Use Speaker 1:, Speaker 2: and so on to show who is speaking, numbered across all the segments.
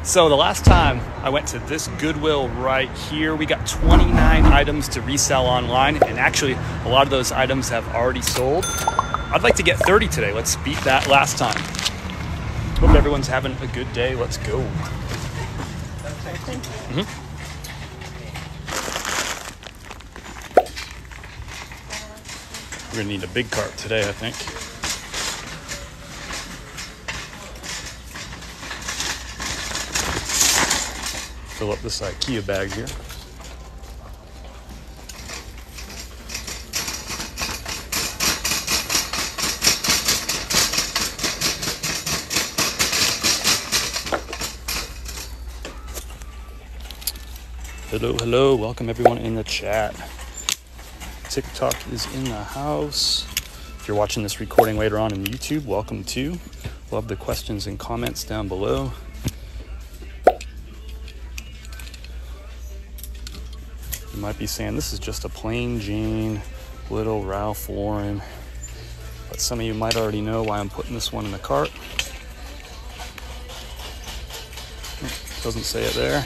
Speaker 1: So the last time I went to this Goodwill right here, we got 29 items to resell online, and actually a lot of those items have already sold. I'd like to get 30 today. Let's beat that last time. Hope everyone's having a good day. Let's go. We're gonna need a big cart today, I think. Fill up this IKEA bag here. Hello, welcome everyone in the chat. TikTok is in the house. If you're watching this recording later on in YouTube, welcome too. Love the questions and comments down below. You might be saying this is just a plain Jane little Ralph Lauren, but some of you might already know why I'm putting this one in the cart. Doesn't say it there.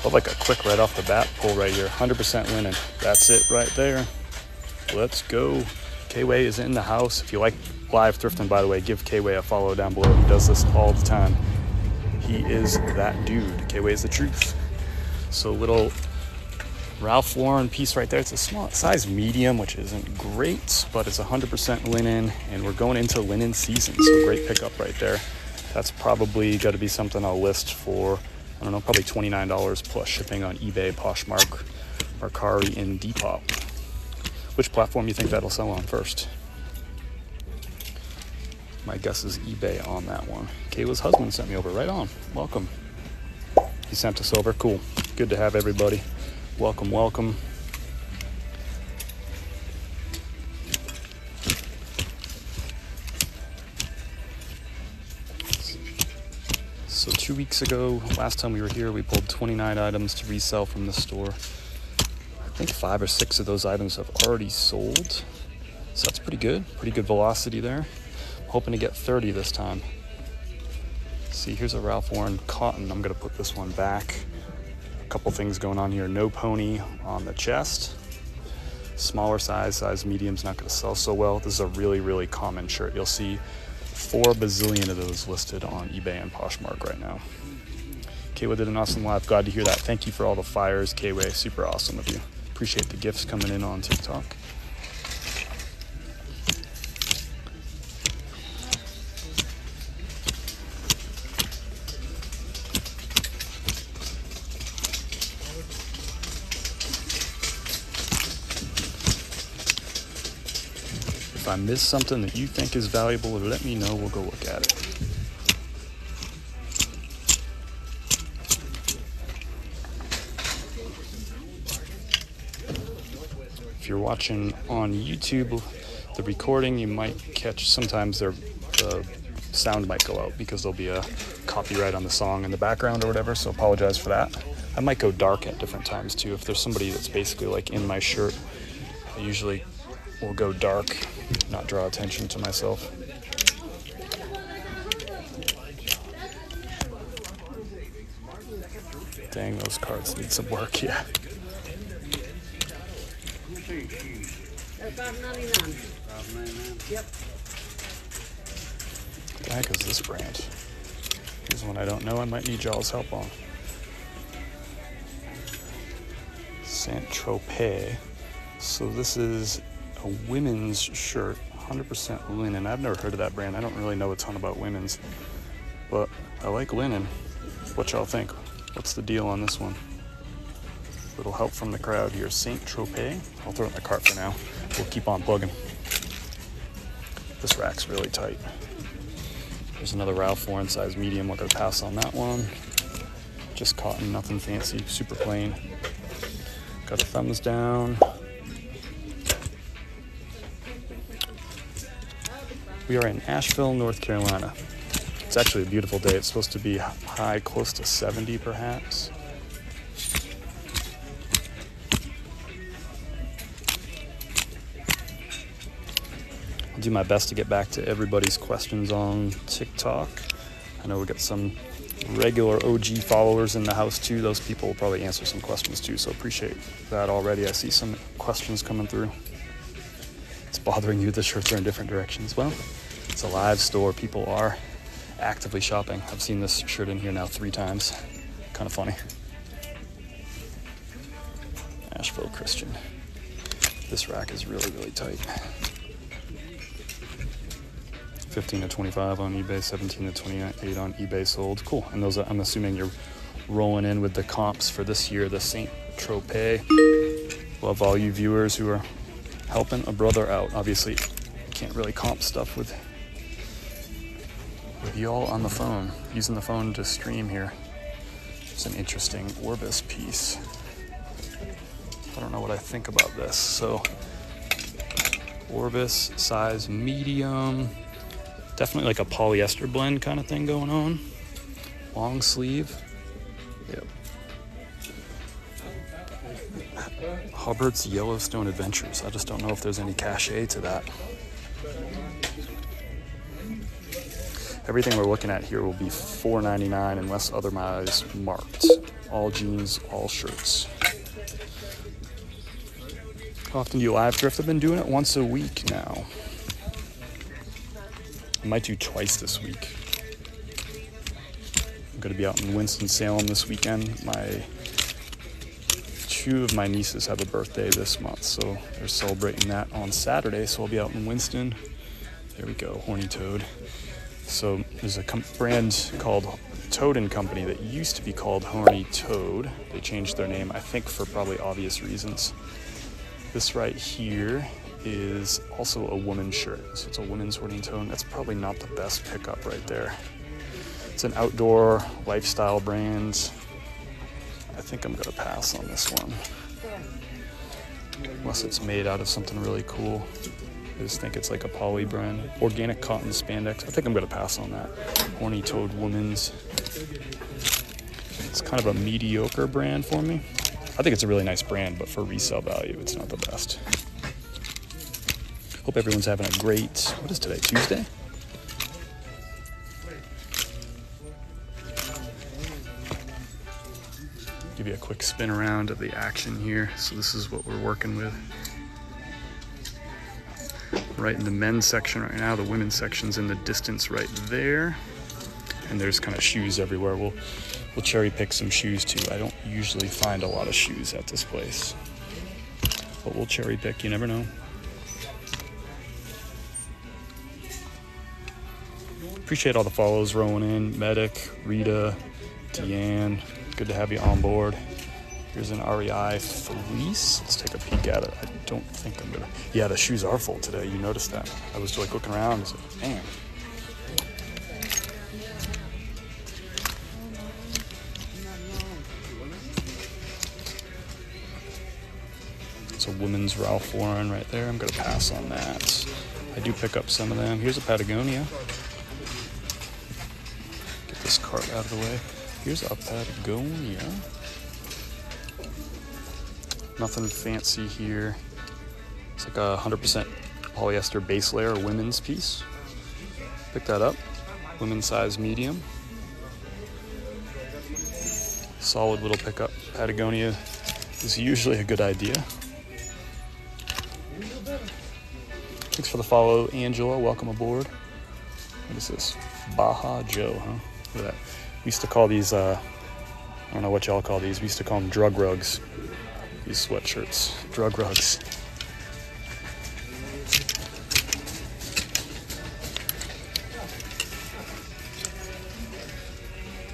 Speaker 1: Love like a quick right off the bat pull right here. 100% linen. That's it right there. Let's go. K-Way is in the house. If you like live thrifting, by the way, give K-Way a follow down below. He does this all the time. He is that dude. K-Way is the truth. So little Ralph Lauren piece right there. It's a small size medium, which isn't great, but it's 100% linen, and we're going into linen season. So great pickup right there. That's probably got to be something I'll list for, I don't know, probably $29 plus shipping on eBay, Poshmark, Mercari, and Depop. Which platform do you think that'll sell on first? My guess is eBay on that one. Kayla's husband sent me over. Right on. Welcome. He sent us over. Cool. Good to have everybody. Welcome, welcome. So 2 weeks ago, last time we were here, we pulled 29 items to resell from the store. I think 5 or 6 of those items have already sold. So that's pretty good. Pretty good velocity there. I'm hoping to get 30 this time. See, here's a Ralph Lauren cotton. I'm gonna put this one back. A couple things going on here. No pony on the chest. Smaller size medium's not gonna sell so well. This is a really, really common shirt. You'll see 4 bazillion of those listed on eBay and Poshmark right now. Kayla did an awesome live. Glad to hear that. Thank you for all the fires, Kayla. Super awesome of you. Appreciate the gifts coming in on TikTok. If I miss something that you think is valuable, let me know. We'll go look at it. If you're watching on YouTube, the recording, you might catch sometimes the sound might go out because there'll be a copyright on the song in the background or whatever, so apologize for that. I might go dark at different times too. If there's somebody that's basically like in my shirt, I usually will go dark, not draw attention to myself. Dang, those cards need some work, yeah. Yep. What the heck is this brand? Here's one I don't know. I might need y'all's help on. Saint-Tropez. So this is a women's shirt, 100% linen. I've never heard of that brand. I don't really know a ton about women's, but I like linen. What y'all think? What's the deal on this one? Little help from the crowd here. Saint-Tropez. I'll throw it in the cart for now. We'll keep on plugging. This rack's really tight. There's another Ralph Lauren size medium. We're gonna pass on that one. Just cotton, nothing fancy, super plain. Got a thumbs down. We are in Asheville, North Carolina. It's actually a beautiful day. It's supposed to be high, close to 70 perhaps. I'll do my best to get back to everybody's questions on TikTok. I know we got some regular OG followers in the house too. Those people will probably answer some questions too, so appreciate that already. I see some questions coming through. It's bothering you the shirts are in different directions. Well, it's a live store. People are actively shopping. I've seen this shirt in here now 3 times. Kind of funny. Asheville Christian. This rack is really, really tight. 15 to 25 on eBay, 17 to 28 on eBay sold. Cool. And those, I'm assuming you're rolling in with the comps for this year, the Saint Tropez. Love all you viewers who are helping a brother out. Obviously, can't really comp stuff with y'all on the phone, using the phone to stream here. It's an interesting Orbis piece. I don't know what I think about this. So, Orbis, size medium. Definitely like a polyester blend kind of thing going on. Long sleeve. Yep. Hubbard's Yellowstone Adventures. I just don't know if there's any cachet to that. Everything we're looking at here will be $4.99 unless otherwise marked. All jeans, all shirts. How often do you live thrift? I've been doing it once a week now. I might do twice this week. I'm going to be out in Winston-Salem this weekend. 2 of my nieces have a birthday this month, so they're celebrating that on Saturday, so I'll be out in Winston. There we go, Horny Toad. So there's a brand called Toad & Company that used to be called Horny Toad. They changed their name, I think, for probably obvious reasons. This right here is also a woman's shirt. So it's a women's Horny Toad. That's probably not the best pickup right there. It's an outdoor lifestyle brand. I think I'm gonna pass on this one. Unless it's made out of something really cool. I just think it's like a poly brand. Organic cotton spandex. I think I'm gonna pass on that. Horny Toad women's. It's kind of a mediocre brand for me. I think it's a really nice brand, but for resale value, it's not the best. Hope everyone's having a great, what is today, Tuesday? Give you a quick spin around of the action here. So this is what we're working with. Right in the men's section right now. The women's section's in the distance right there. And there's kind of shoes everywhere. We'll cherry pick some shoes too. I don't usually find a lot of shoes at this place, but we'll cherry pick, you never know. Appreciate all the follows rolling in. Medic, Rita, Deanne, good to have you on board. Here's an REI fleece. Let's take a peek at it. I don't think I'm gonna, yeah, the shoes are full today. You noticed that. I was like looking around and said, damn. It's a women's Ralph Lauren right there. I'm gonna pass on that. I do pick up some of them. Here's a Patagonia. Get this cart out of the way. Here's a Patagonia. Nothing fancy here. It's like a 100% polyester base layer women's piece. Pick that up. Women's size medium. Solid little pickup. Patagonia is usually a good idea. Thanks for the follow, Angela. Welcome aboard. What is this? Baja Joe, huh? Look at that. We used to call these, I don't know what y'all call these. We used to call them drug rugs. These sweatshirts, drug rugs.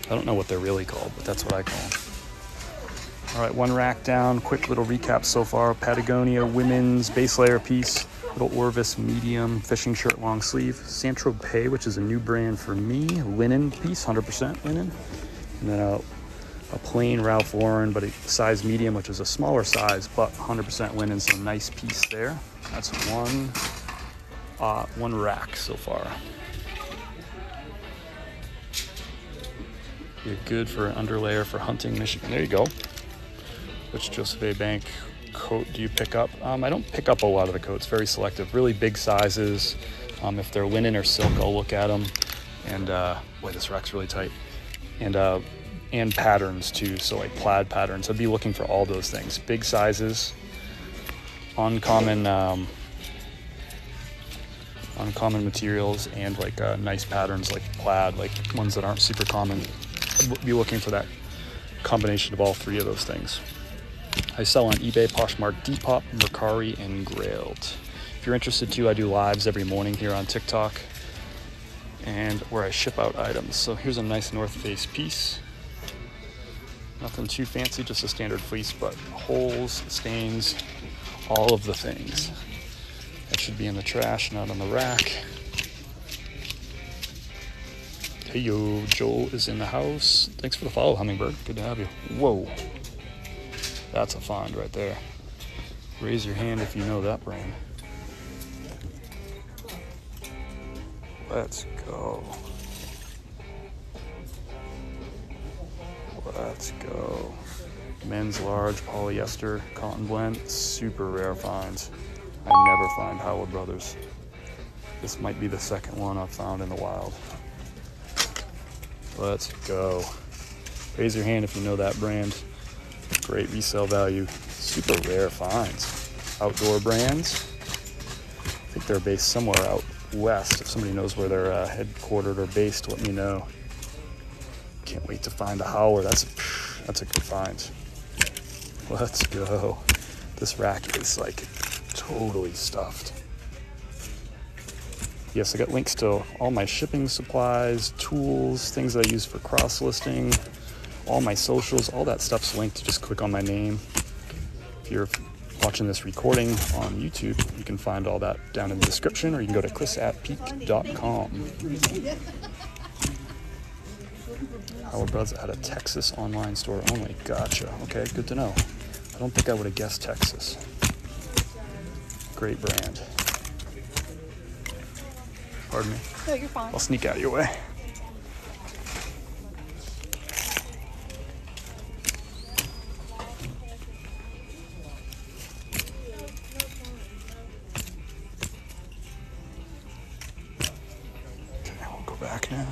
Speaker 1: I don't know what they're really called, but that's what I call them. All right, one rack down. Quick little recap so far. Patagonia women's base layer piece. Little Orvis medium fishing shirt long sleeve. Saint Tropez, which is a new brand for me. Linen piece, 100% linen. And then a plain Ralph Lauren, but a size medium, which is a smaller size, but 100% linen, so nice piece there. That's one rack so far. You're good for an underlayer for hunting, Michigan. There you go. Which Joseph A. Bank coat do you pick up? I don't pick up a lot of the coats, very selective, really big sizes. If they're linen or silk, I'll look at them. And boy, this rack's really tight. And patterns too, so like plaid patterns. I'd be looking for all those things. Big sizes, uncommon materials, and like nice patterns like plaid, like ones that aren't super common. I'd be looking for that combination of all three of those things. I sell on eBay, Poshmark, Depop, Mercari, and Grailed. If you're interested too, I do lives every morning here on TikTok, and where I ship out items. So here's a nice North Face piece. Nothing too fancy, just a standard fleece, but holes, stains, all of the things. That should be in the trash, not on the rack. Hey yo, Joel is in the house. Thanks for the follow, Hummingbird. Good to have you. Whoa, that's a find right there. Raise your hand if you know that brand. Let's go. Let's go. Men's large polyester cotton blend, super rare finds. I never find Howard Brothers. This might be the second one I've found in the wild. Let's go. Raise your hand if you know that brand. Great resale value. Super rare finds. Outdoor brands. I think they're based somewhere out west. If somebody knows where they're headquartered or based, let me know. Can't wait to find a Howard. That's a good find. Let's go. This rack is like totally stuffed. Yes, I got links to all my shipping supplies, tools, things that I use for cross-listing, all my socials, all that stuff's linked. Just click on my name. If you're watching this recording on YouTube, you can find all that down in the description, or you can go to chris@peak.com. Howard Brothers at a Texas online store only. Gotcha. Okay, good to know. I don't think I would have guessed Texas. Great brand. Pardon me.
Speaker 2: No, you're fine.
Speaker 1: I'll sneak out of your way. Okay, we'll go back now.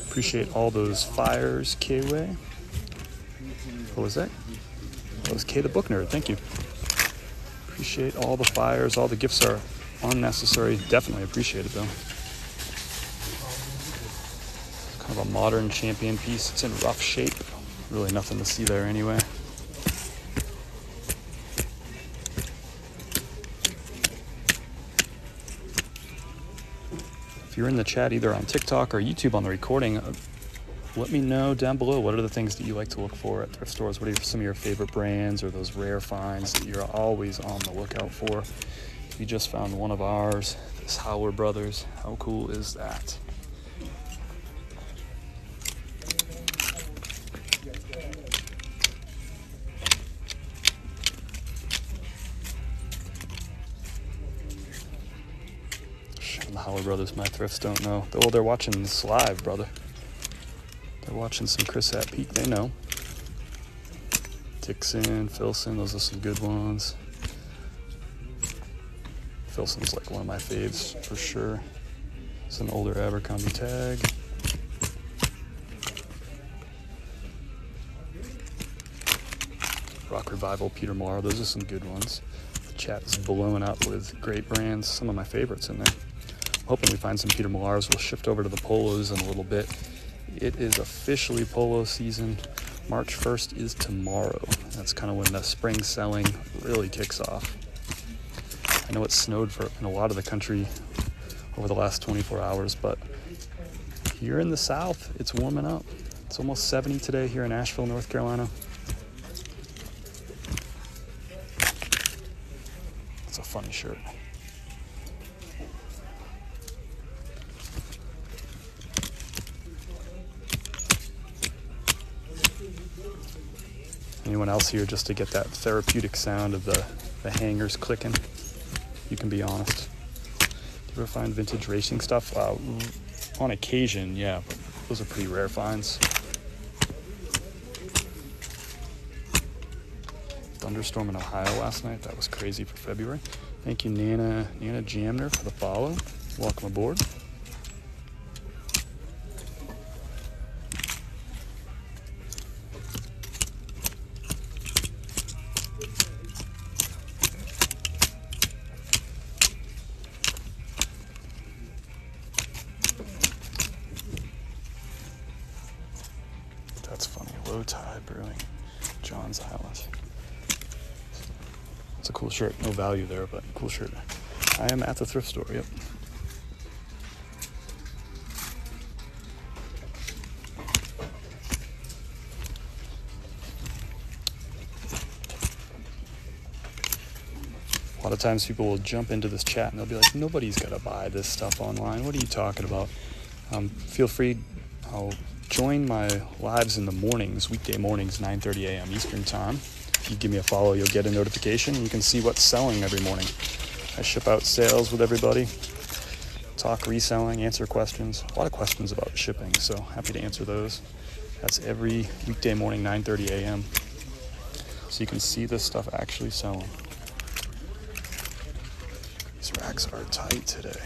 Speaker 1: Appreciate all those fires, K-Way. What was that? That was K the Book Nerd. Thank you. Appreciate all the fires. All the gifts are unnecessary. Definitely appreciate it though. It's kind of a modern champion piece. It's in rough shape. Really nothing to see there anyway. If you're in the chat either on TikTok or YouTube on the recording, let me know down below what are the things that you like to look for at thrift stores. What are some of your favorite brands or those rare finds that you're always on the lookout for? We just found one of ours, this Howard Brothers. How cool is that? The Howard Brothers, my thrifts don't know. Oh, they're watching this live, brother. They're watching some Chris at Peak, they know. Dixon, Filson, those are some good ones. Filson's like one of my faves for sure. It's an older Abercrombie tag. Rock Revival, Peter Millar, those are some good ones. The chat is blowing up with great brands, some of my favorites in there. Hoping we find some Peter Millars. We'll shift over to the polos in a little bit. It is officially polo season. March 1st is tomorrow. That's kind of when the spring selling really kicks off. I know it snowed in a lot of the country over the last 24 hours, but here in the South, it's warming up. It's almost 70 today here in Asheville, North Carolina. It's a funny shirt. Anyone else here just to get that therapeutic sound of the hangers clicking? You can be honest. Do you ever find vintage racing stuff? On occasion, yeah, but those are pretty rare finds. thunderstorm in Ohio last night. That was crazy for February. Thank you, Nana Jamner, for the follow. Welcome aboard. That's funny. Low Tide Brewing, Johns Island. It's a cool shirt. No value there, but cool shirt. I am at the thrift store, yep. A lot of times people will jump into this chat and they'll be like, nobody's got to buy this stuff online. What are you talking about? Feel free. I'll join my lives in the mornings, weekday mornings, 9:30 a.m. Eastern time. If you give me a follow, you'll get a notification. You can see what's selling every morning. I ship out sales with everybody, talk reselling, answer questions. A lot of questions about shipping, so happy to answer those. That's every weekday morning, 9:30 a.m. So you can see this stuff actually selling. These racks are tight today.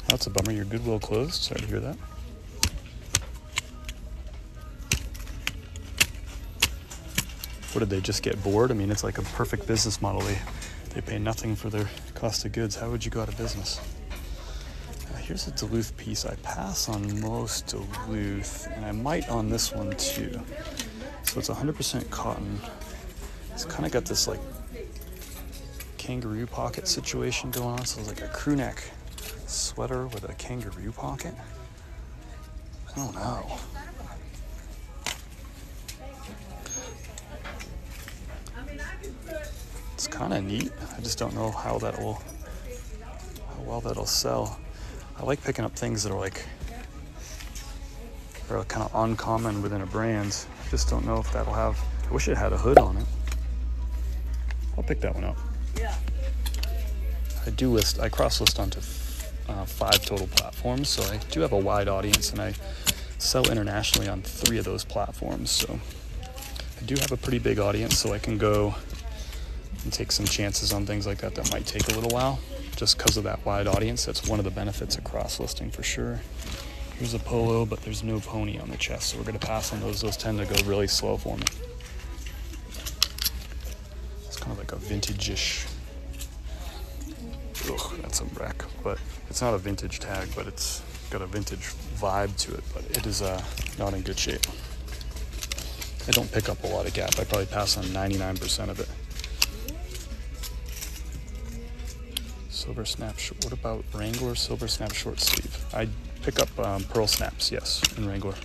Speaker 1: That's a bummer. Your Goodwill closed. Sorry to hear that. What, did they just get bored? I mean, it's like a perfect business model. They pay nothing for their cost of goods. How would you go out of business? Here's a Duluth piece. I pass on most Duluth, and I might on this one too. So it's 100% cotton. It's kind of got this like kangaroo pocket situation going on. So it's like a crew neck sweater with a kangaroo pocket. I don't know. It's kind of neat. I just don't know how well that'll sell. I like picking up things that are like, are kind of uncommon within a brand. I just don't know if that'll have, I wish it had a hood on it. I'll pick that one up. Yeah. I cross list onto 5 total platforms, so I do have a wide audience, and I sell internationally on 3 of those platforms, so I do have a pretty big audience, so I can go and take some chances on things like that that might take a little while, just because of that wide audience. That's one of the benefits of cross-listing for sure. Here's a polo, but there's no pony on the chest, so we're going to pass on those. Those tend to go really slow for me. It's kind of like a vintage-ish. Ugh, that's a wreck, but it's not a vintage tag, but it's got a vintage vibe to it, but it is not in good shape. I don't pick up a lot of Gap. I probably pass on 99% of it. Silver snap short. What about Wrangler silver snap short sleeve? I pick up pearl snaps, yes, in Wrangler.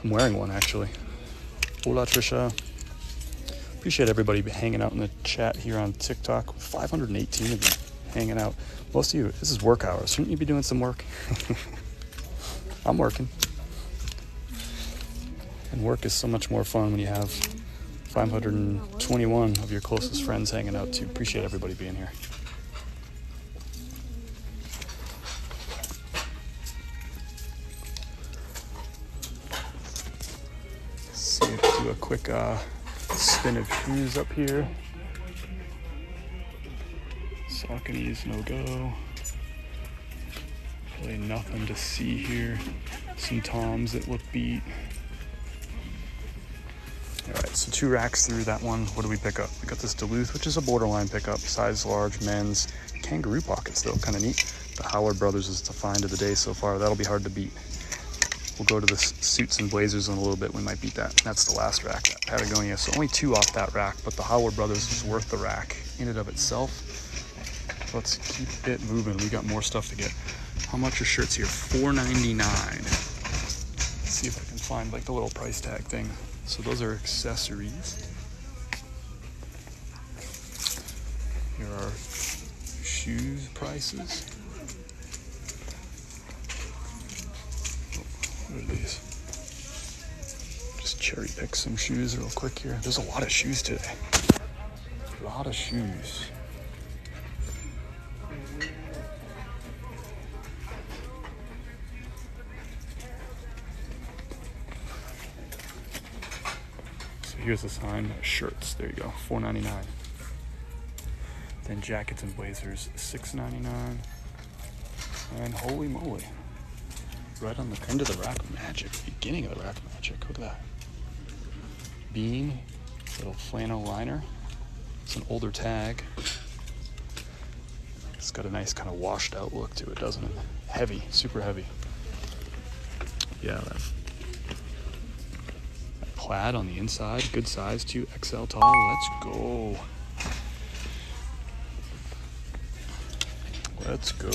Speaker 1: I'm wearing one actually. Hola Trisha. Appreciate everybody hanging out in the chat here on TikTok. 518 of you hanging out. Most of you, this is work hours. Shouldn't you be doing some work? I'm working. And work is so much more fun when you have 521 of your closest friends hanging out too. Appreciate everybody being here. See if I do a quick spin of shoes up here. Sauconys, no go. Really nothing to see here. Some Toms that look beat. All right, so 2 racks through that one. What do we pick up? We got this Duluth, which is a borderline pickup, size large, men's. Kangaroo pockets though, kind of neat. The Howard Brothers is the find of the day so far. That'll be hard to beat. We'll go to the suits and blazers in a little bit. We might beat that. That's the last rack, that Patagonia. So only 2 off that rack, but the Howard Brothers is worth the rack in and of itself. Let's keep it moving. We got more stuff to get. How much are shirts here? $4.99. Let's see if I can find like the little price tag thing. So those are accessories. Here are shoes prices. What are these? Just cherry pick some shoes real quick here. There's a lot of shoes today. A lot of shoes. So here's a sign, shirts. There you go, $4.99. Then jackets and blazers, $6.99. And holy moly. Right on the end of the rack magic, beginning of the rack magic. Look at that. Bean, little flannel liner. It's an older tag. It's got a nice kind of washed out look to it, doesn't it? Heavy, super heavy. Yeah, that plaid on the inside, good size too, XL tall. Let's go. Let's go.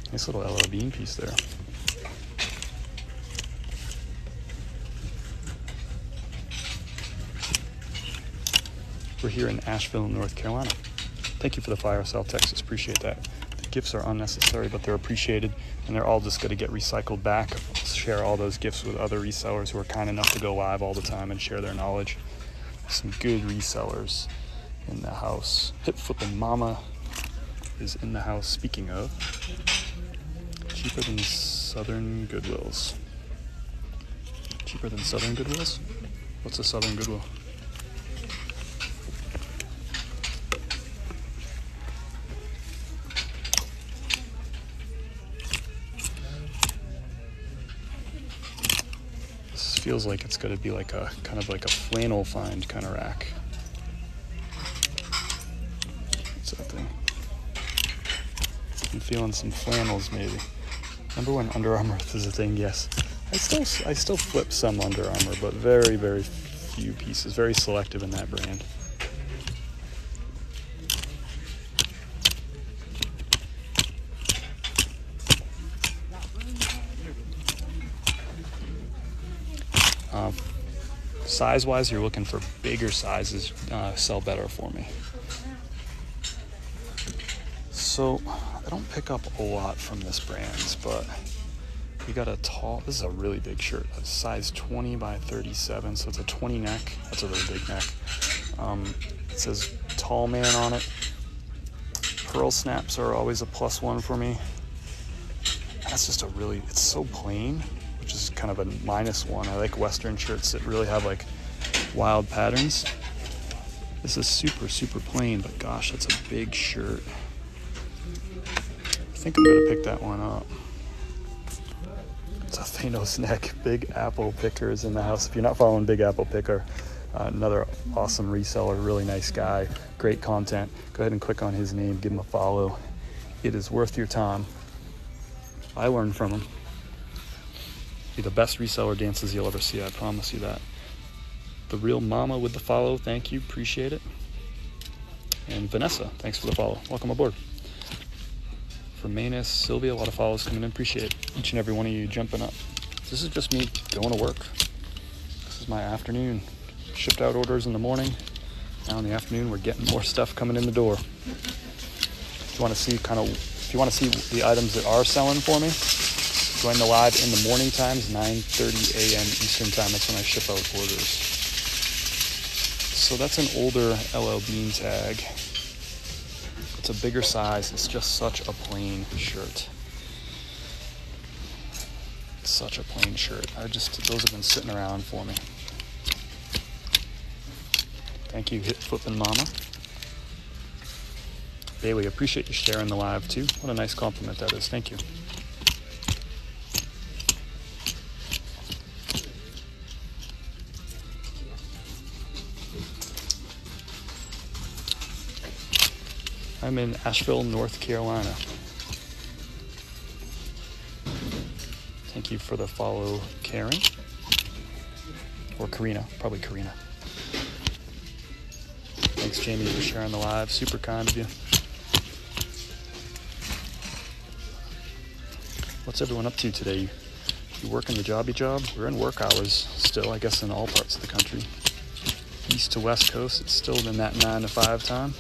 Speaker 1: Nice little LL Bean piece there. We're here in Asheville, North Carolina. Thank you for the flyer, South Texas. Appreciate that. The gifts are unnecessary, but they're appreciated, and they're all just going to get recycled back. I'll share all those gifts with other resellers who are kind enough to go live all the time and share their knowledge. Some good resellers in the house. Hip Flippin' Mama is in the house. Speaking of, cheaper than Southern Goodwills. Cheaper than Southern Goodwills? What's a Southern Goodwill? This feels like it's going to be like a kind of like a flannel find kind of rack. What's that thing? I'm feeling some flannels maybe. Remember when Under Armour was a thing? Yes. I still flip some Under Armour, but very, very few pieces. Very selective in that brand. Size-wise, you're looking for bigger sizes, sell better for me. So I don't pick up a lot from this brand, but you got a tall, this is a really big shirt, a size 20 by 37, so it's a 20 neck. That's a really big neck. It says tall man on it. Pearl snaps are always a +1 for me. That's just a really, it's so plain, which is kind of a -1. I like Western shirts that really have like wild patterns. This is super, super plain, but gosh, that's a big shirt. I think I'm gonna pick that one up. It's a Thanos neck. Big Apple Picker is in the house. If you're not following Big Apple Picker, another awesome reseller, really nice guy, great content. Go ahead and click on his name, give him a follow. It is worth your time. I learned from him. Be the best reseller dances you'll ever see, I promise you that. The Real Mama with the follow, thank you, appreciate it. And Vanessa, thanks for the follow. Welcome aboard. For Manus, Sylvia, a lot of follows coming in. Appreciate each and every one of you jumping up. This is just me going to work. This is my afternoon. Shipped out orders in the morning. Now in the afternoon, we're getting more stuff coming in the door. If you want to see if you want to see the items that are selling for me, join the live in the morning times, 9:30 a.m. Eastern time. That's when I ship out orders. So that's an older LL Bean tag. It's a bigger size. It's just such a plain shirt. It's such a plain shirt. Those have been sitting around for me. Thank you, Hip Flippin' Mama. Bailey, appreciate you sharing the live too. What a nice compliment that is. Thank you. I'm in Asheville, North Carolina. Thank you for the follow, Karen. Or Karina, probably Karina. Thanks, Jamie, for sharing the live. Super kind of you. What's everyone up to today? You working the jobby job? We're in work hours still, I guess, in all parts of the country. East to west coast, it's still in that 9 to 5 time.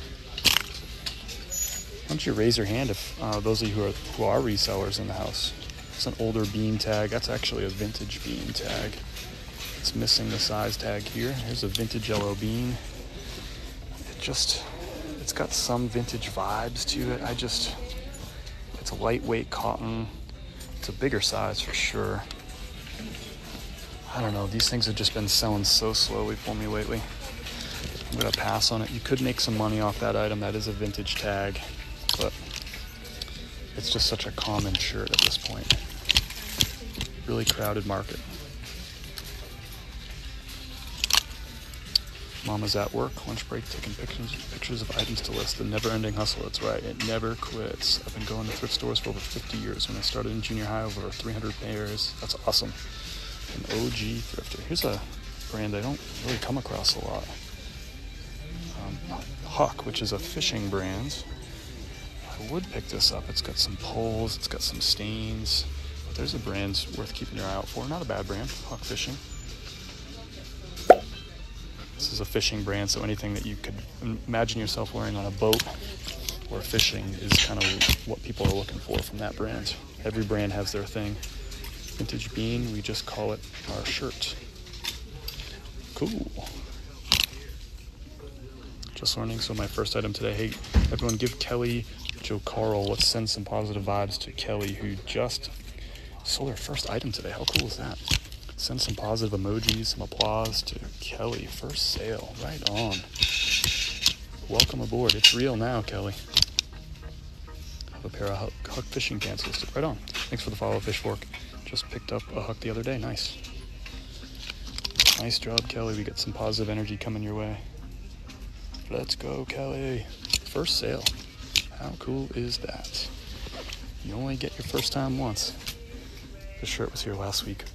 Speaker 1: Why don't you raise your hand if those of you who are resellers in the house. It's an older bean tag. That's actually a vintage bean tag. It's missing the size tag here. Here's a vintage yellow bean. It's got some vintage vibes to it. It's a lightweight cotton. It's a bigger size for sure. I don't know, these things have just been selling so slowly for me lately. I'm gonna pass on it. You could make some money off that item. That is a vintage tag, but it's just such a common shirt at this point. Really crowded market. Mama's at work, lunch break, taking pictures of items to list. The never-ending hustle, that's right, it never quits. I've been going to thrift stores for over 50 years. When I started in junior high, over 300 pairs. That's awesome. An OG thrifter. Here's a brand I don't really come across a lot. Huck, which is a fishing brand. I would pick this up. It's got some poles, it's got some stains. But there's a brand worth keeping your eye out for. Not a bad brand, Huck Fishing. This is a fishing brand, so anything that you could imagine yourself wearing on a boat or fishing is kind of what people are looking for from that brand. Every brand has their thing. Vintage bean, we just call it our shirt. Cool. Just learning, so my first item today. Hey, everyone give Kelly Joe Carl, let's send some positive vibes to Kelly, who just sold her first item today. How cool is that? Send some positive emojis, some applause to Kelly. First sale, right on. Welcome aboard. It's real now, Kelly. I have a pair of Huck fishing pants listed. Right on. Thanks for the follow, Fishfork. Just picked up a Huck the other day. Nice. Nice job, Kelly. We got some positive energy coming your way. Let's go, Kelly. First sale. How cool is that? You only get your first time once. This shirt was here last week.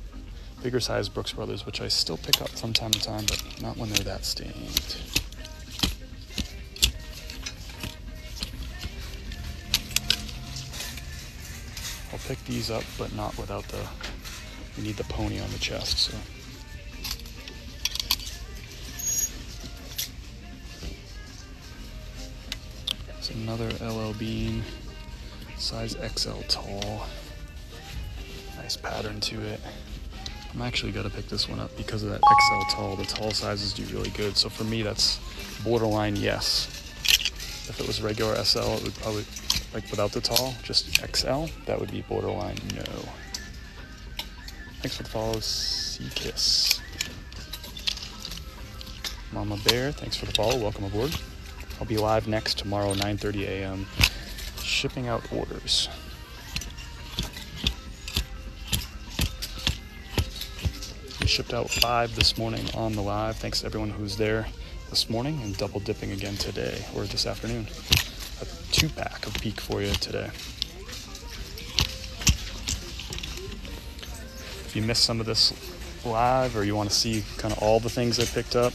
Speaker 1: Bigger size Brooks Brothers, which I still pick up from time to time, but not when they're that stained. I'll pick these up, but not without you need the pony on the chest, so. It's another LL Bean, size XL tall. Nice pattern to it. I'm actually gonna pick this one up because of that XL tall. The tall sizes do really good. So for me, that's borderline yes. If it was regular SL, it would probably, like without the tall, just XL, that would be borderline no. Thanks for the follow, C-Kiss. Mama Bear, thanks for the follow, welcome aboard. I'll be live next tomorrow, 9:30 a.m. shipping out orders. We shipped out 5 this morning on the live. Thanks to everyone who's there this morning and double dipping again today or this afternoon. A 2-pack of Peak for you today. If you missed some of this live or you want to see kind of all the things I picked up,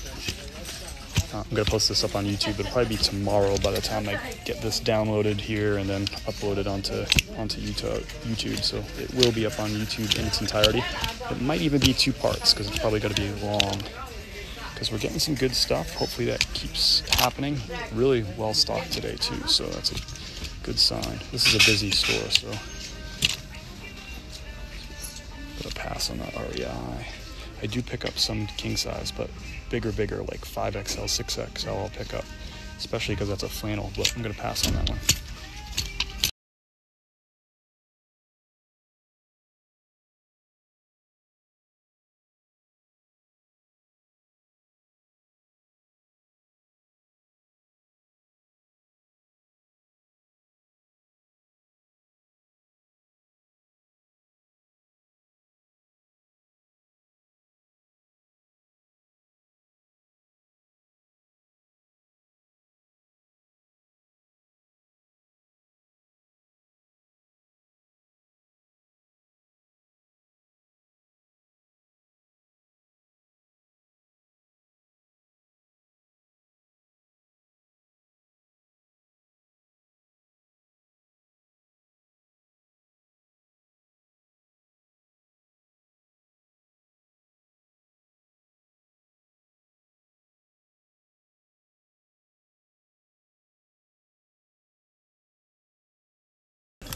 Speaker 1: I'm going to post this up on YouTube. It'll probably be tomorrow by the time I get this downloaded here and then uploaded onto YouTube. So it will be up on YouTube in its entirety. It might even be 2 parts because it's probably going to be long. Because we're getting some good stuff. Hopefully that keeps happening. Really well stocked today too, so that's a good sign. This is a busy store, so put a pass on the REI. I do pick up some king size, but bigger, like 5XL, 6XL I'll pick up, especially because that's a flannel, but I'm going to pass on that one.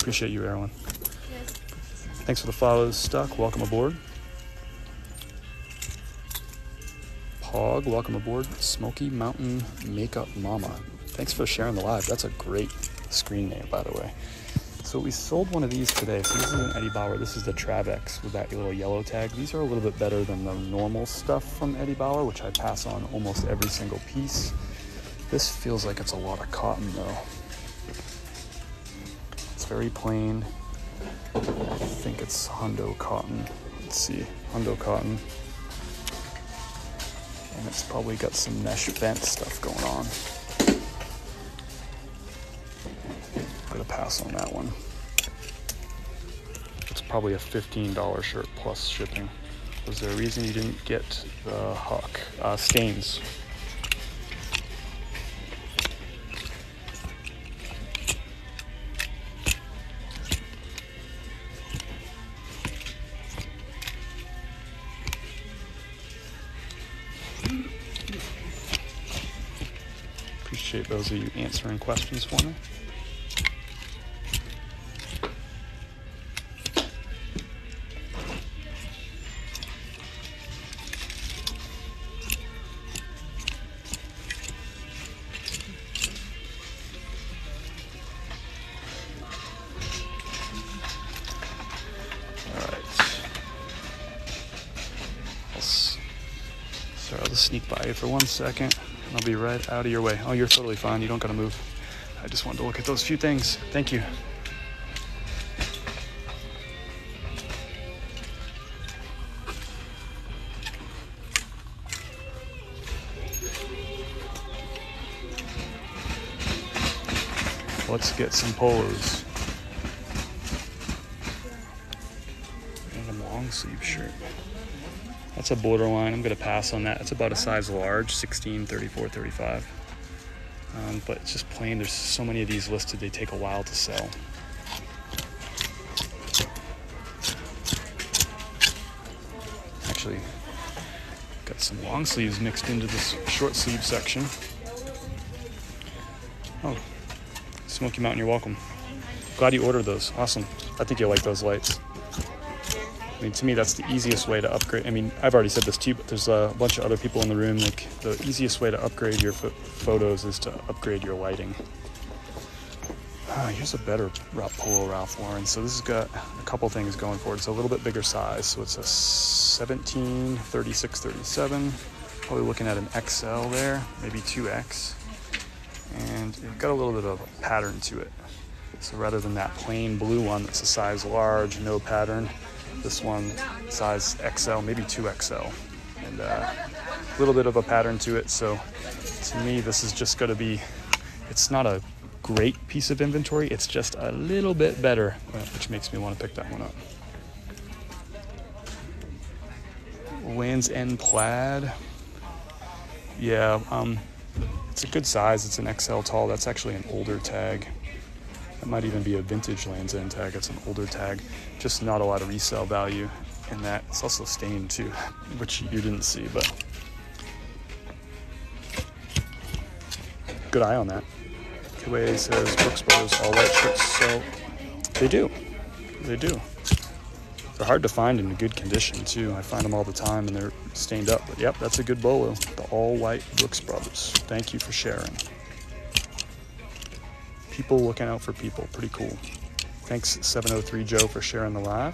Speaker 1: Appreciate you, Erwin. Thanks for the follows, Stuck. Welcome aboard. Pog, welcome aboard. Smoky Mountain Makeup Mama. Thanks for sharing the live. That's a great screen name, by the way. So we sold one of these today. So this is an Eddie Bauer. This is the Travex with that little yellow tag. These are a little bit better than the normal stuff from Eddie Bauer, which I pass on almost every single piece. This feels like it's a lot of cotton though. It's very plain. I think it's Hundo cotton. Let's see, Hundo cotton. And it's probably got some mesh vent stuff going on. I'm gonna pass on that one. It's probably a $15 shirt plus shipping. Was there a reason you didn't get the Huck? Stains. Appreciate those of you answering questions for me. I'll sneak by you for 1 second, and I'll be right out of your way. Oh, you're totally fine. You don't gotta move. I just wanted to look at those few things. Thank you. Let's get some polos. And a long sleeve shirt. That's a borderline. I'm going to pass on that. It's about a size large, 16, 34, 35. But it's just plain. There's so many of these listed, they take a while to sell. Actually, got some long sleeves mixed into this short sleeve section. Oh, Smoky Mountain, you're welcome. Glad you ordered those. Awesome. I think you'll like those lights. I mean, to me, that's the easiest way to upgrade. I mean, I've already said this to you, but there's a bunch of other people in the room. Like, the easiest way to upgrade your photos is to upgrade your lighting. Here's a better polo Ralph Lauren. So this has got a couple things going for it. It's a little bit bigger size. So it's a 17, 36, 37. Probably looking at an XL there, maybe 2X. And it's got a little bit of a pattern to it. So rather than that plain blue one that's a size large, no pattern, this one size XL, maybe 2XL, and a little bit of a pattern to it. So to me, this is just going to be, it's not a great piece of inventory, it's just a little bit better, which makes me want to pick that one up. Land's End plaid. Yeah, it's a good size. It's an XL tall. That's actually an older tag. That might even be a vintage Land's End tag. It's an older tag. Just not a lot of resale value in that. It's also stained too, which you didn't see, but good eye on that. QA says Brooks Brothers all white shirts. So they do. They do. They're hard to find in good condition too. I find them all the time and they're stained up. But yep, that's a good bolo. The all white Brooks Brothers. Thank you for sharing. People looking out for people. Pretty cool. Thanks 703 Joe for sharing the live.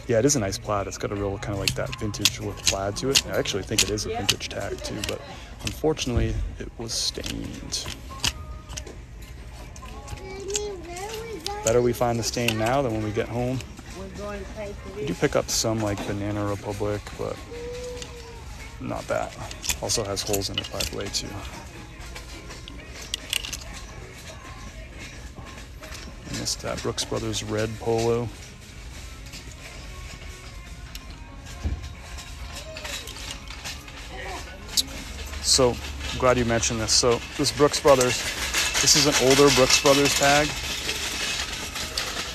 Speaker 1: Yeah, it is a nice plaid. It's got a real kind of like that vintage look plaid to it. I actually think it is a vintage tag too, but unfortunately it was stained. Better we find the stain now than when we get home. We do pick up some like Banana Republic, but not that. Also has holes in it, by the way, too. Missed that Brooks Brothers red polo. So, I'm glad you mentioned this. So, this Brooks Brothers, this is an older Brooks Brothers tag.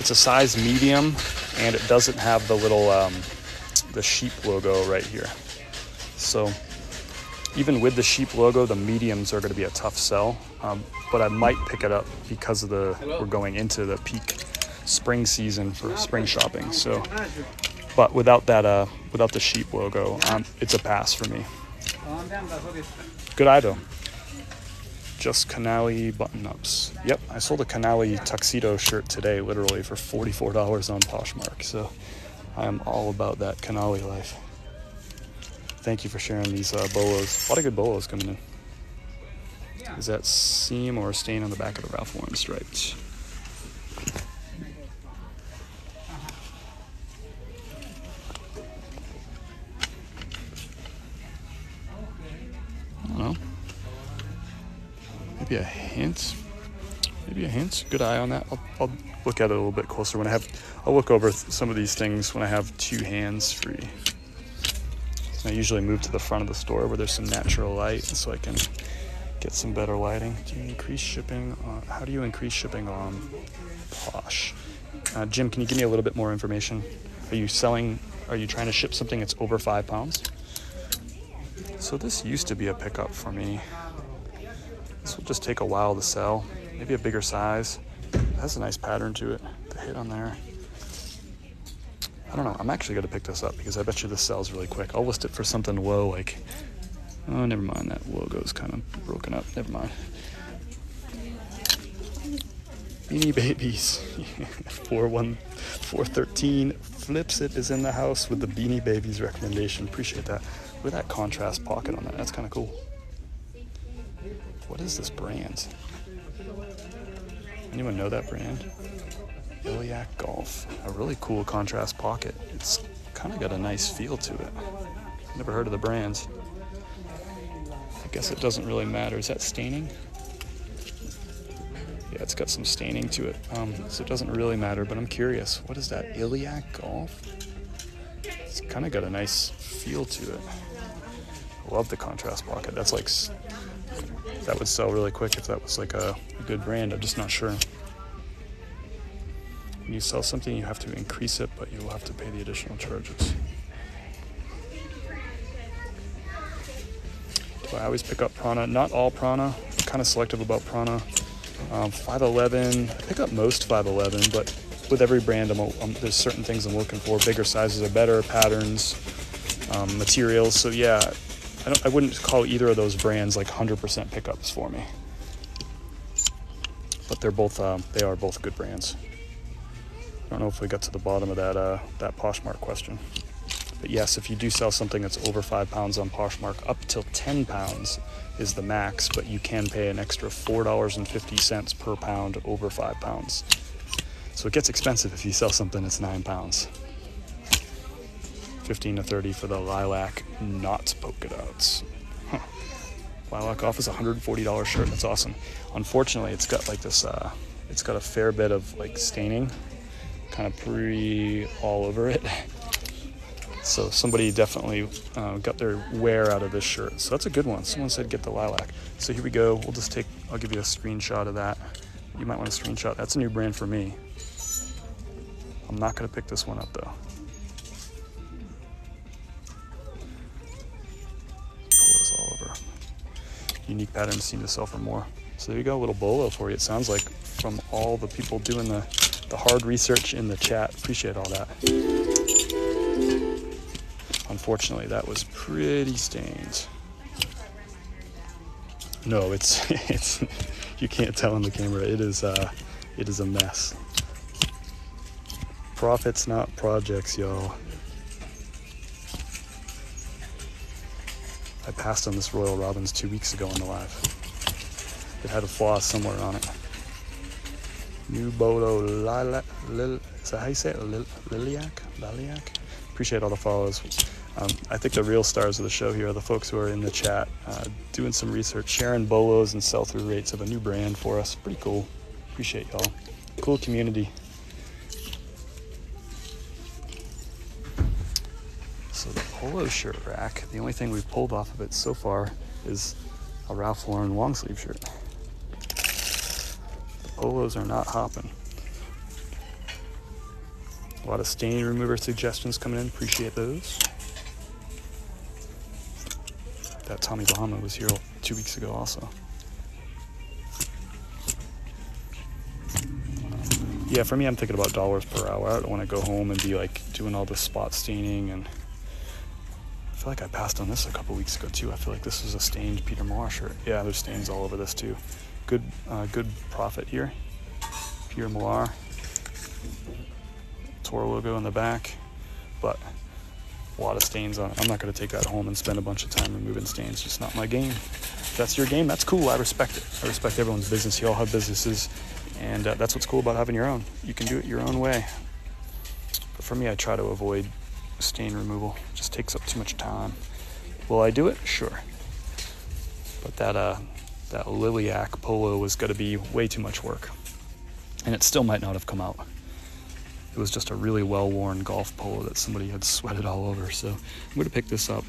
Speaker 1: It's a size medium, and it doesn't have the little, the sheep logo right here. So, even with the sheep logo, the mediums are going to be a tough sell. but I might pick it up because of we're going into the peak spring season for spring shopping. So, but without that, without the sheep logo, it's a pass for me. Good eye though. Just Canali button-ups. Yep, I sold a Canali tuxedo shirt today, literally for $44 on Poshmark. So I am all about that Canali life. Thank you for sharing these bolos. A lot of good bolos coming in. Is that seam or a stain on the back of the Ralph Lauren stripes? I don't know. Maybe a hint. Maybe a hint. Good eye on that. I'll look at it a little bit closer when I'll look over some of these things when I have two hands free. I usually move to the front of the store where there's some natural light so I can get some better lighting. Do you increase shipping? How do you increase shipping on Posh? Jim, can you give me a little bit more information? Are you trying to ship something that's over 5 pounds? So this used to be a pickup for me. This will just take a while to sell. Maybe a bigger size. It has a nice pattern to it. The hit on there. I don't know. I'm actually going to pick this up because I bet you this sells really quick. I'll list it for something low like... Oh, never mind. That logo's kind of broken up. Never mind. Beanie Babies. 413 Flips It is in the house with the Beanie Babies recommendation. Appreciate that. Look at that contrast pocket on that. That's kind of cool. What is this brand? Anyone know that brand? Iliac Golf. A really cool contrast pocket. It's kind of got a nice feel to it. Never heard of the brands. I guess it doesn't really matter. Is that staining? Yeah, it's got some staining to it. So it doesn't really matter, but I'm curious. What is that? Iliac Golf? It's kind of got a nice feel to it. I love the contrast pocket. That's like... That would sell really quick if that was like a good brand. I'm just not sure. When you sell something, you have to increase it, but you will have to pay the additional charges. Do I always pick up Prana? Not all Prana. I'm kind of selective about Prana. 511. I pick up most 511, but with every brand, there's certain things I'm looking for. Bigger sizes are better, patterns, materials. So yeah, I wouldn't call either of those brands like 100% pickups for me. But they are both good brands. I don't know if we got to the bottom of that Poshmark question. But yes, if you do sell something that's over 5 pounds on Poshmark, up till 10 pounds is the max, but you can pay an extra $4.50 per pound over 5 pounds. So it gets expensive if you sell something that's 9 pounds. 15 to 30 for the lilac, not polka dots. Huh. Lilac Off is a $140 shirt. That's awesome. Unfortunately, it's got like this, it's got a fair bit of like staining, kind of all over it. So somebody definitely got their wear out of this shirt. So that's a good one. Someone said get the lilac. So here we go. I'll give you a screenshot of that. You might want to screenshot. That's a new brand for me. I'm not going to pick this one up though. Unique patterns seem to sell for more. So there you go, a little bolo for you. It sounds like from all the people doing the hard research in the chat. Appreciate all that. Unfortunately, that was pretty stained. No, it's you can't tell on the camera. It is a mess. Profits, not projects, y'all. I passed on this Royal Robbins 2 weeks ago on the live. It had a flaw somewhere on it. New Bolo Lilac. Is that how you say it? Lilac? Appreciate all the follows. I think the real stars of the show here are the folks who are in the chat doing some research, sharing bolos and sell-through rates of a new brand for us. Pretty cool. Appreciate y'all. Cool community. So the polo shirt rack, the only thing we've pulled off of it so far is a Ralph Lauren long sleeve shirt. The polos are not hopping. A lot of stain remover suggestions coming in. Appreciate those. That Tommy Bahama was here 2 weeks ago also. Yeah, for me, I'm thinking about dollars per hour. I don't want to go home and be like doing all this spot staining, and I feel like I passed on this a couple weeks ago too. I feel like this is a stained Peter Millar shirt. Yeah, there's stains all over this too. Good profit here. Peter Millar. Toro logo in the back, but a lot of stains on it. I'm not going to take that home and spend a bunch of time removing stains. Just not my game. If that's your game, that's cool. I respect it. I respect everyone's business. You all have businesses, and that's what's cool about having your own. You can do it your own way. But for me, I try to avoid stain removal. It just takes up too much time. Will I do it? Sure. But that lilac polo was going to be way too much work, and it still might not have come out. It was just a really well-worn golf polo that somebody had sweated all over. So I'm going to pick this up.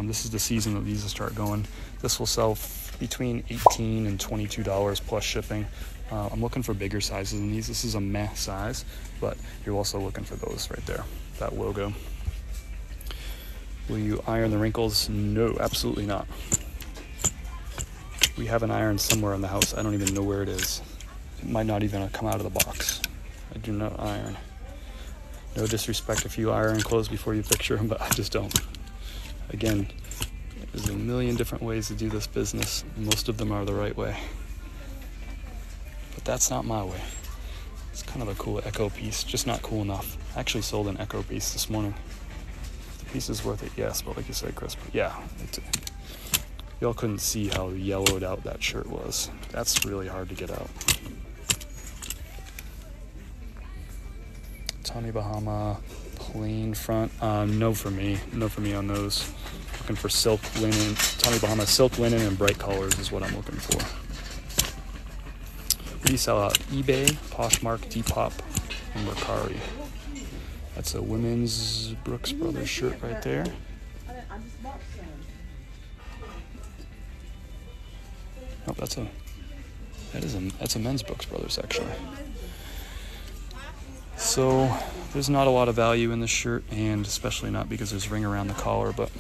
Speaker 1: This is the season that these will start going. This will sell between $18 and $22 plus shipping. I'm looking for bigger sizes than these. This is a meh size, but you're also looking for those right there, that logo. Will you iron the wrinkles? No, absolutely not. We have an iron somewhere in the house. I don't even know where it is. It might not even come out of the box. I do not iron. No disrespect if you iron clothes before you picture them, but I just don't. Again, there's a million different ways to do this business. Most of them are the right way. But that's not my way. It's kind of a cool Echo piece, just not cool enough. I actually sold an Echo piece this morning. The piece is worth it, yes, but like you said, Chris, but yeah. Y'all couldn't see how yellowed out that shirt was. That's really hard to get out. Tommy Bahama, plain front. No for me. No for me on those. Looking for silk linen. Tommy Bahama silk linen and bright colors is what I'm looking for. What do you sell out? eBay, Poshmark, Depop, and Mercari. That's a women's Brooks Brothers shirt right there. Oh, that's a men's Brooks Brothers actually. So there's not a lot of value in this shirt, and especially not because there's ring around the collar, but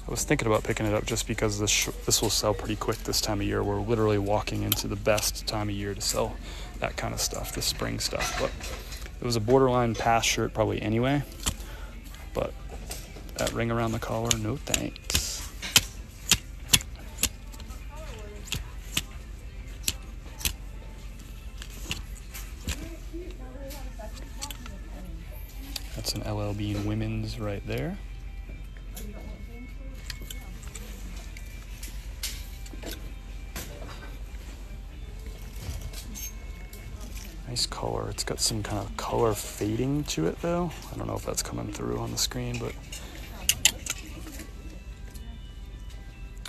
Speaker 1: I was thinking about picking it up just because this will sell pretty quick this time of year. We're literally walking into the best time of year to sell that kind of stuff, the spring stuff. But it was a borderline pass shirt probably anyway, but that ring around the collar, no thanks. That's an LL Bean women's right there. Nice color. It's got some kind of color fading to it though. I don't know if that's coming through on the screen, but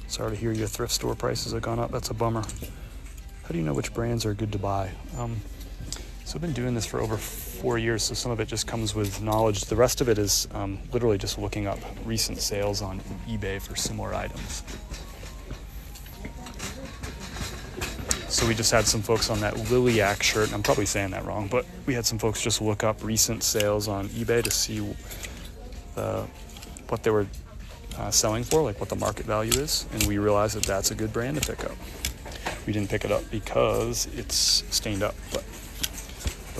Speaker 1: sorry to hear your thrift store prices have gone up. That's a bummer. How do you know which brands are good to buy? So I've been doing this for over 4 years, so some of it just comes with knowledge. The rest of it is literally just looking up recent sales on eBay for similar items. So we just had some folks on that lilac shirt, and I'm probably saying that wrong, but we had some folks just look up recent sales on eBay to see what they were selling for, like what the market value is, and we realized that that's a good brand to pick up. We didn't pick it up because it's stained up, but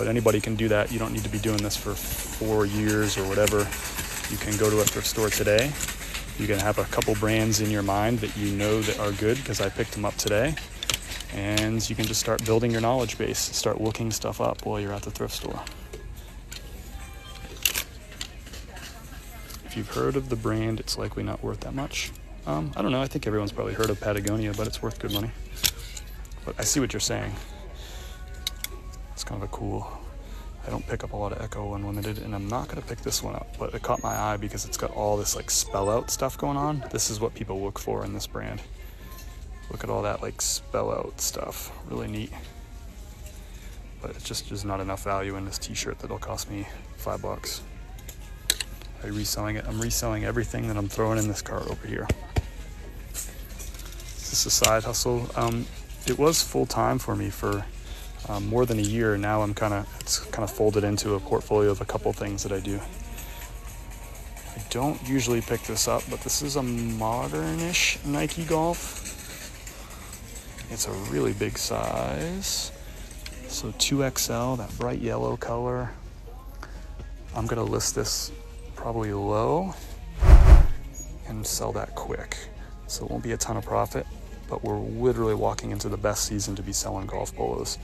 Speaker 1: anybody can do that. You don't need to be doing this for 4 years or whatever. You can go to a thrift store today. You can have a couple brands in your mind that you know that are good, because I picked them up today. And you can just start building your knowledge base, start looking stuff up while you're at the thrift store. If you've heard of the brand, it's likely not worth that much. I don't know, I think everyone's probably heard of Patagonia, but it's worth good money. But I see what you're saying. It's kind of a cool, I don't pick up a lot of Echo Unlimited, and I'm not gonna pick this one up, but it caught my eye because it's got all this like spell out stuff going on. This is what people look for in this brand. Look at all that like spell out stuff, really neat. But it just is not enough value in this t-shirt that'll cost me $5. Are you reselling it? I'm reselling everything that I'm throwing in this cart over here. Is this a side hustle? It was full time for me for more than a year. Now it's kind of folded into a portfolio of a couple things that I do. I don't usually pick this up, but this is a modern-ish Nike Golf. It's a really big size. So 2XL, that bright yellow color. I'm gonna list this probably low and sell that quick. So it won't be a ton of profit, but we're literally walking into the best season to be selling golf polos.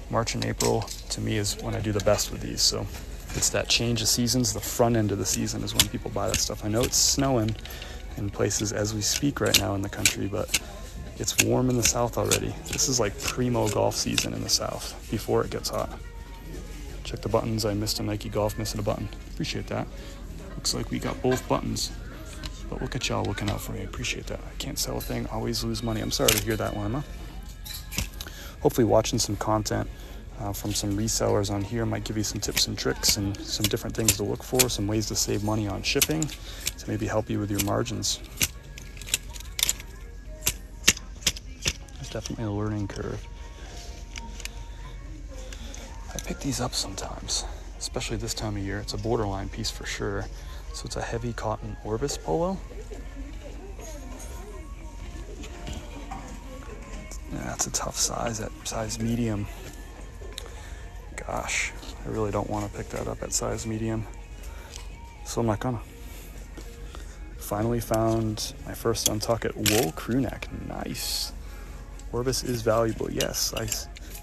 Speaker 1: March and April, to me, is when I do the best with these. So it's that change of seasons. The front end of the season is when people buy that stuff. I know it's snowing in places as we speak right now in the country, but it's warm in the south already. This is like primo golf season in the south before it gets hot. Check the buttons. I missed a Nike Golf, missing a button. Appreciate that. Looks like we got both buttons. But look at y'all looking out for me. Appreciate that. I can't sell a thing, always lose money. I'm sorry to hear that, Lima. Hopefully watching some content from some resellers on here might give you some tips and tricks and some different things to look for, some ways to save money on shipping to maybe help you with your margins. It's definitely a learning curve. I pick these up sometimes, especially this time of year. It's a borderline piece for sure. So it's a heavy cotton Orvis polo. Yeah, that's a tough size, at size medium. Gosh, I really don't want to pick that up at size medium, so I'm not gonna. Finally found my first Untuckit wool crew neck. Nice. Orvis is valuable. Yes, I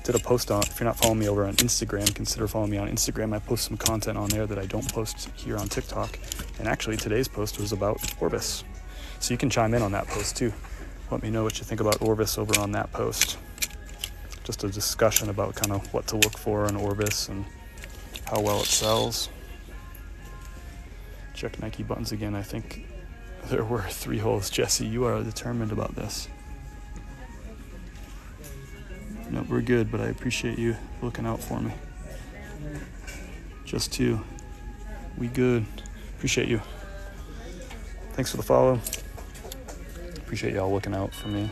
Speaker 1: did a post on, if you're not following me over on Instagram, consider following me on Instagram. I post some content on there that I don't post here on TikTok. And actually today's post was about Orvis. So you can chime in on that post too. Let me know what you think about Orvis over on that post. Just a discussion about kind of what to look for in Orvis and how well it sells. Check Nike buttons again. I think there were 3 holes. Jesse, you are determined about this. No, we're good, but I appreciate you looking out for me. Just 2. We good. Appreciate you. Thanks for the follow. Appreciate y'all looking out for me.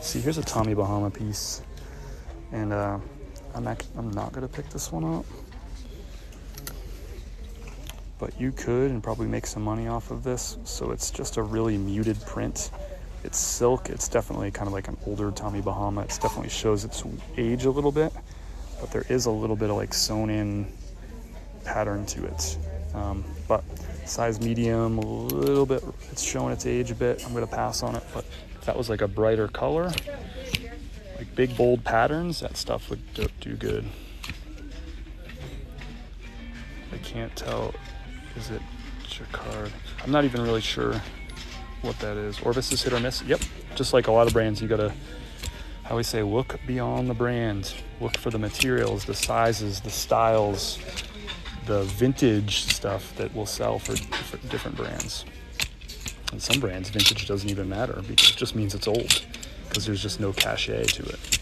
Speaker 1: See, here's a Tommy Bahama piece, and I'm not gonna pick this one up, but you could and probably make some money off of this. So it's just a really muted print. It's silk. It's definitely kind of like an older Tommy Bahama. It definitely shows its age a little bit, but there is a little bit of like sewn in pattern to it. But size medium, a little bit, it's showing its age a bit. I'm gonna pass on it, but if that was like a brighter color, like big bold patterns, that stuff would do good. I can't tell, is it jacquard? I'm not even really sure what that is. Orvis is hit or miss. Yep, just like a lot of brands, you gotta, I always say, look beyond the brand. Look for the materials, the sizes, the styles, the vintage stuff that will sell for different brands. And some brands, vintage doesn't even matter because it just means it's old, because there's just no cachet to it.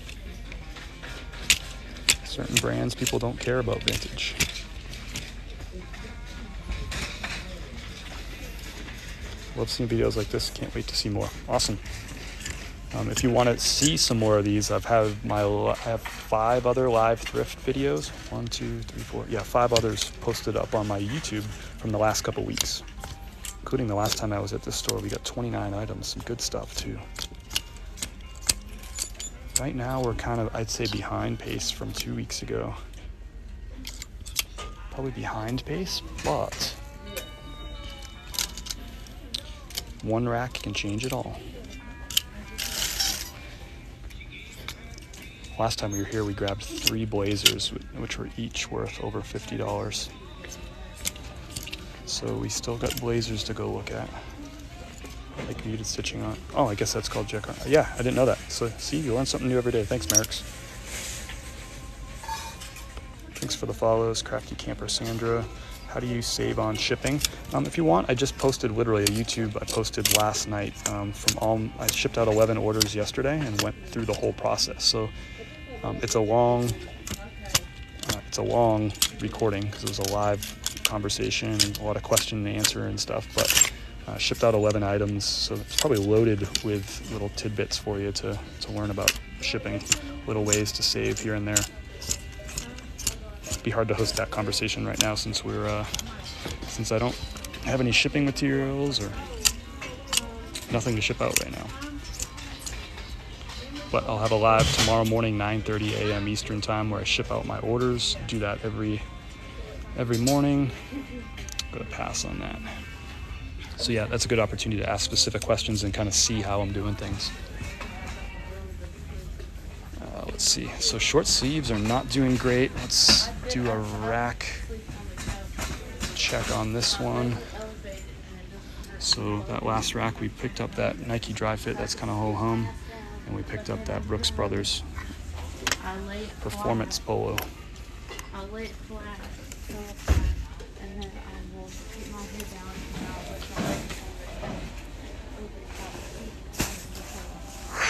Speaker 1: Certain brands, people don't care about vintage. Love seeing videos like this. Can't wait to see more. Awesome. If you want to see some more of these, I have 5 other live thrift videos. 1, 2, 3, 4. Yeah, 5 others posted up on my YouTube from the last couple weeks, including the last time I was at this store. We got 29 items, some good stuff too. Right now we're kind of, I'd say, behind pace from 2 weeks ago. Probably behind pace, but one rack can change it all. Last time we were here, we grabbed 3 blazers, which were each worth over $50. So we still got blazers to go look at. Like muted stitching on. Oh, I guess that's called jacquard. Yeah, I didn't know that. So see, you learn something new every day. Thanks, Mercs. Thanks for the follows, Crafty Camper Sandra. How do you save on shipping? If you want, I just posted literally a YouTube I posted last night I shipped out 11 orders yesterday and went through the whole process. So it's a long recording because it was a live conversation and a lot of question and answer and stuff, but shipped out 11 items, so it's probably loaded with little tidbits for you to learn about shipping, little ways to save here and there. It'd be hard to host that conversation right now since I don't have any shipping materials or nothing to ship out right now. But I'll have a live tomorrow morning, 9:30 a.m. Eastern time, where I ship out my orders. Do that every morning. I'm gonna pass on that. So yeah, that's a good opportunity to ask specific questions and kind of see how I'm doing things. Let's see. So short sleeves are not doing great. Let's do a rack check on this one. So that last rack, we picked up that Nike Dry Fit. That's kind of ho-hum. And we picked up that Brooks Brothers Performance Polo.
Speaker 2: I'll lay it flat, and then I will keep my head down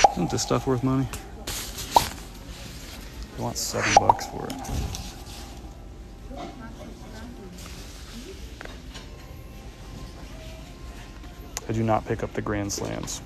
Speaker 2: and
Speaker 1: Isn't this stuff worth money? You want $7 for it. I do not pick up the Grand Slams.